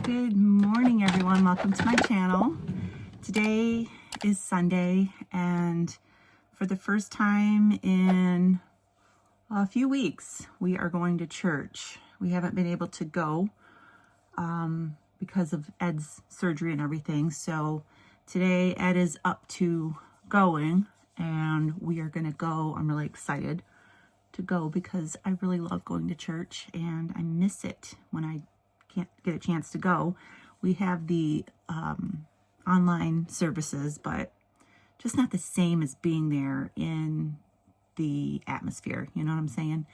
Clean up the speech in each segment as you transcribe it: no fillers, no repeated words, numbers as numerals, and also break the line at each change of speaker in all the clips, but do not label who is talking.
Good morning, everyone. Welcome to my channel. Today is Sunday, and for the first time in a few weeks, we are going to church. We haven't been able to go because of Ed's surgery and everything. So today, Ed is up to going, and we are going to go. I'm really excited to go because I really love going to church, and I miss it when I can't get a chance to go. We have the online services, but just not the same as being there in the atmosphere. You know what I'm saying?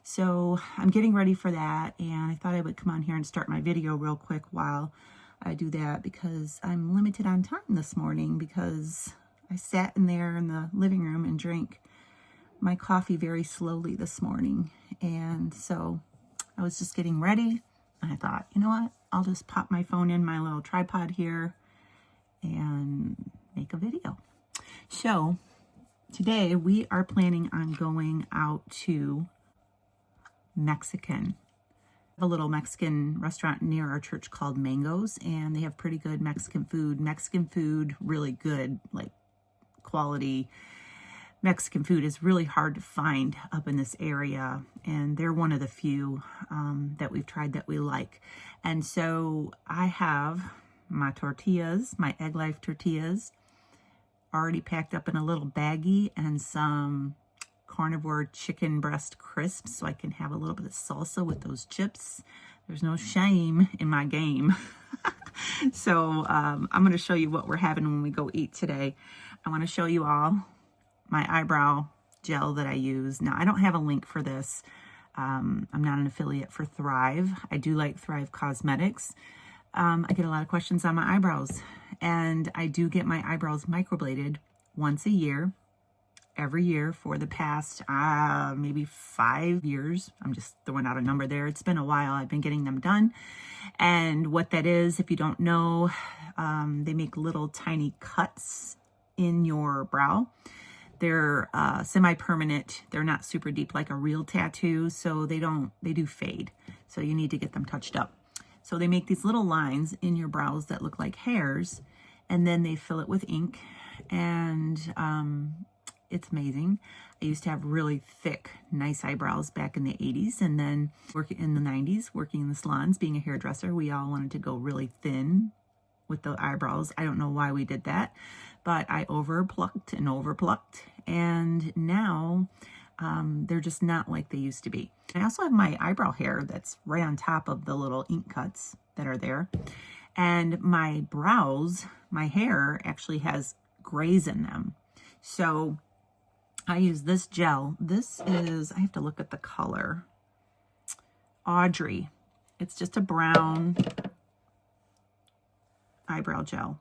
So I'm getting ready for that, and I thought I would come on here and start my video real quick while I do that, because I'm limited on time this morning because I sat in there in the living room and drank my coffee very slowly this morning. And so I was just getting ready, and I thought, you know what, I'll just pop my phone in my little tripod here and make a video. So today we are planning on going out to Mexican. We have a little Mexican restaurant near our church called Mangoes, and they have pretty good Mexican food. Mexican food, really good, like quality Mexican food is really hard to find up in this area, and they're one of the few that we've tried that we like. And so I have my tortillas, my Egg Life tortillas, already packed up in a little baggie, and some carnivore chicken breast crisps so I can have a little bit of salsa with those chips. There's no shame in my game. So I'm going to show you what we're having when we go eat today. I want to show you all my eyebrow gel that I use. Now, I don't have a link for this. I'm not an affiliate for Thrive. I do like Thrive Cosmetics. I get a lot of questions on my eyebrows, and I do get my eyebrows microbladed once a year, every year for the past maybe 5 years. I'm just throwing out a number there. It's been a while I've been getting them done. And what that is, if you don't know, they make little tiny cuts in your brow. They're semi-permanent. They're not super deep like a real tattoo, so they do fade. So you need to get them touched up. So they make these little lines in your brows that look like hairs, and then they fill it with ink, and it's amazing. I used to have really thick, nice eyebrows back in the 80s, and then working in the 90s, working in the salons, being a hairdresser, we all wanted to go really thin with the eyebrows. I don't know why we did that, but I overplucked, and now they're just not like they used to be. I also have my eyebrow hair that's right on top of the little ink cuts that are there, and my brows, my hair actually has grays in them. So I use this gel. This is, I have to look at the color, Audrey. It's just a brown eyebrow gel,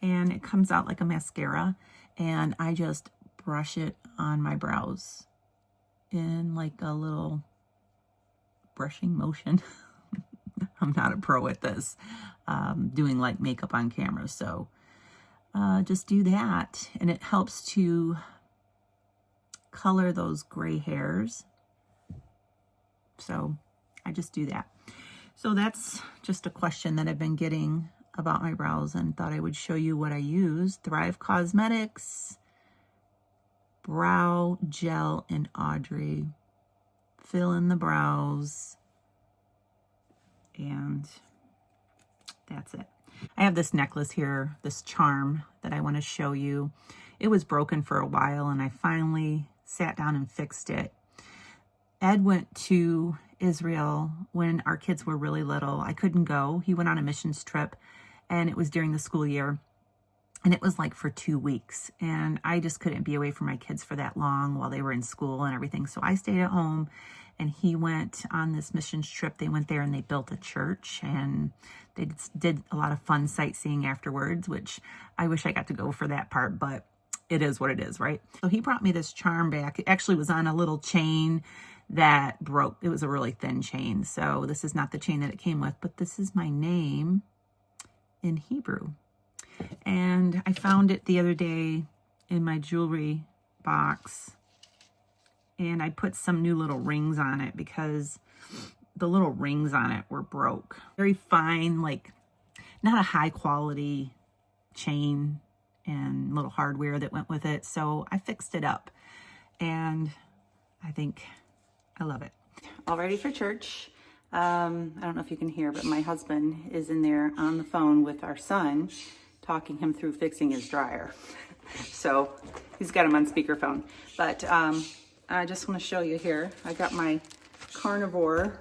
and it comes out like a mascara, and I just brush it on my brows in like a little brushing motion. I'm not a pro at this, doing like makeup on camera, so just do that, and it helps to color those gray hairs. So I just do that. So that's just a question that I've been getting about my brows, and thought I would show you what I use. Thrive Cosmetics brow gel in Audrey. Fill in the brows, and that's it. I have this necklace here, this charm that I want to show you. It was broken for a while, and I finally sat down and fixed it. Ed went to Israel when our kids were really little. I couldn't go. He went on a missions trip, and it was during the school year, and it was like for 2 weeks, and I just couldn't be away from my kids for that long while they were in school and everything. So I stayed at home, and he went on this missions trip. They went there and they built a church, and they did a lot of fun sightseeing afterwards, which I wish I got to go for that part, but it is what it is, right? So he brought me this charm back. It actually was on a little chain that broke. It was a really thin chain. So this is not the chain that it came with, but this is my name in Hebrew. And I found it the other day in my jewelry box, and I put some new little rings on it because the little rings on it were broke. Very fine, like not a high quality chain and little hardware that went with it. So I fixed it up and I think I love it. All ready for church. I don't know if you can hear, but my husband is in there on the phone with our son, talking him through fixing his dryer. So he's got him on speakerphone. But I just want to show you here. I got my carnivore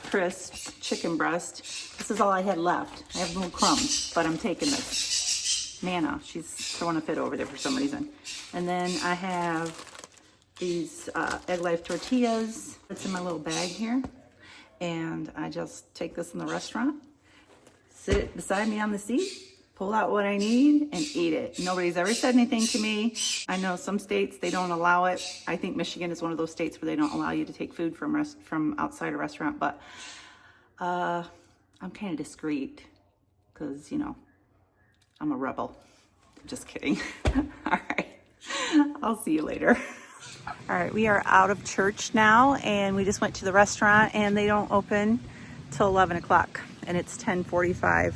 crisps chicken breast. This is all I had left. I have little crumbs, but I'm taking this. Nana, she's throwing a fit over there for some reason. And then I have these Egg Life tortillas. It's in my little bag here. And I just take this in the restaurant, sit it beside me on the seat, pull out what I need, and eat it. Nobody's ever said anything to me. I know some states, they don't allow it. I think Michigan is one of those states where they don't allow you to take food from outside a restaurant. But I'm kind of discreet because, you know, I'm a rebel. Just kidding. All right. I'll see you later. All right, we are out of church now, and we just went to the restaurant, and they don't open till 11 o'clock, and it's 10:45.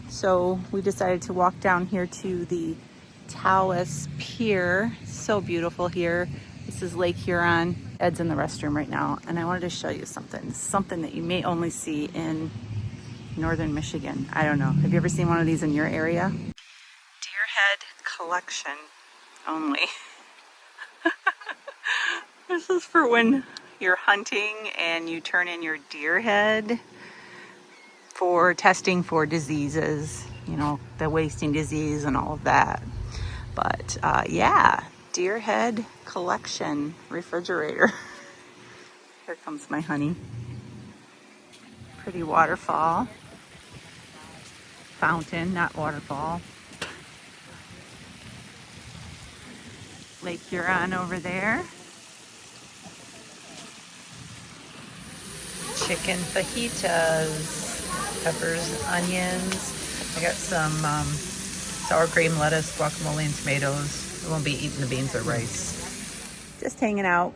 So we decided to walk down here to the Taos Pier. So beautiful here. This is Lake Huron. Ed's in the restroom right now, and I wanted to show you something that you may only see in northern Michigan. I don't know. Have you ever seen one of these in your area? Deer head collection only. This is for when you're hunting and you turn in your deer head for testing for diseases, you know, the wasting disease and all of that. But yeah, deer head collection refrigerator. Here comes my honey. Pretty waterfall. Fountain, not waterfall. Lake Huron over there. Chicken fajitas, peppers, onions. I got some sour cream, lettuce, guacamole, and tomatoes. I won't be eating the beans or rice. Just hanging out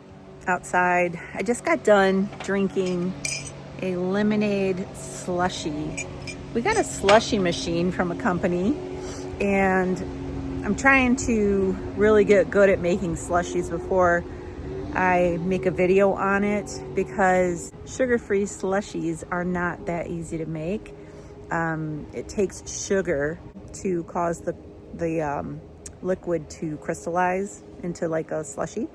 outside. I just got done drinking a lemonade slushie. We got a slushie machine from a company, and I'm trying to really get good at making slushies before I make a video on it, because sugar-free slushies are not that easy to make. It takes sugar to cause the liquid to crystallize into like a slushie.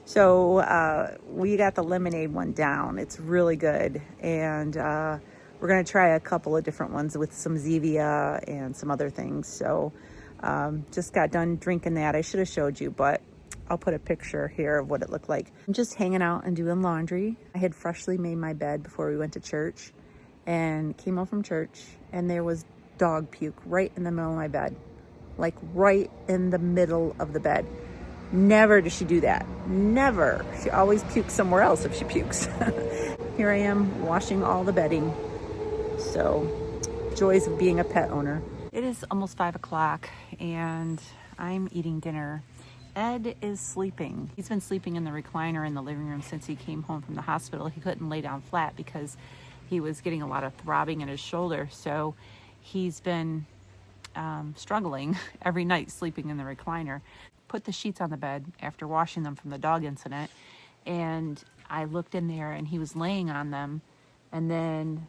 So we got the lemonade one down. It's really good, and we're gonna try a couple of different ones with some Zevia and some other things. So just got done drinking that. I should have showed you, but I'll put a picture here of what it looked like. I'm just hanging out and doing laundry. I had freshly made my bed before we went to church, and came home from church, and there was dog puke right in the middle of my bed. Like right in the middle of the bed. Never does she do that. Never. She always pukes somewhere else if she pukes. Here I am washing all the bedding. So, joys of being a pet owner. It is almost 5 o'clock, and I'm eating dinner. Ed is sleeping. He's been sleeping in the recliner in the living room since he came home from the hospital. He couldn't lay down flat because he was getting a lot of throbbing in his shoulder. So he's been struggling every night sleeping in the recliner. Put the sheets on the bed after washing them from the dog incident, and I looked in there and he was laying on them, and then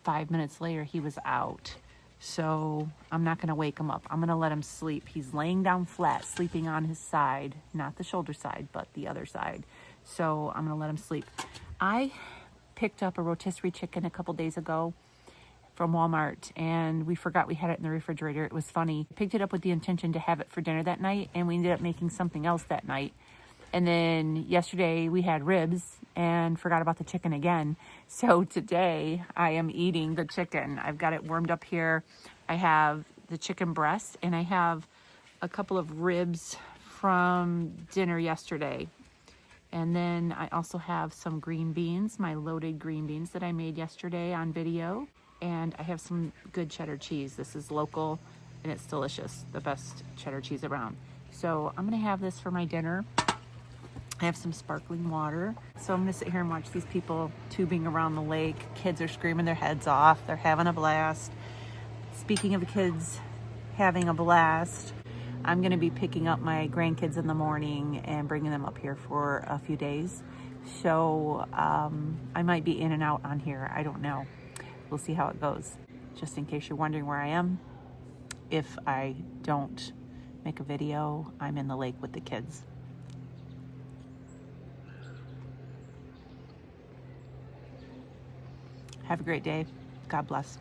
5 minutes later he was out. So I'm not going to wake him up. I'm going to let him sleep. He's laying down flat, sleeping on his side, not the shoulder side, but the other side. So I'm going to let him sleep. I picked up a rotisserie chicken a couple days ago from Walmart, and we forgot we had it in the refrigerator. It was funny. Picked it up with the intention to have it for dinner that night, and we ended up making something else that night. And then yesterday we had ribs and forgot about the chicken again. So today I am eating the chicken. I've got it warmed up here. I have the chicken breast, and I have a couple of ribs from dinner yesterday. And then I also have some green beans, my loaded green beans that I made yesterday on video. And I have some good cheddar cheese. This is local and it's delicious. The best cheddar cheese around. So I'm gonna have this for my dinner. I have some sparkling water. So I'm gonna sit here and watch these people tubing around the lake. Kids are screaming their heads off. They're having a blast. Speaking of kids having a blast, I'm gonna be picking up my grandkids in the morning and bringing them up here for a few days. So I might be in and out on here. I don't know. We'll see how it goes. Just in case you're wondering where I am, if I don't make a video, I'm in the lake with the kids. Have a great day. God bless.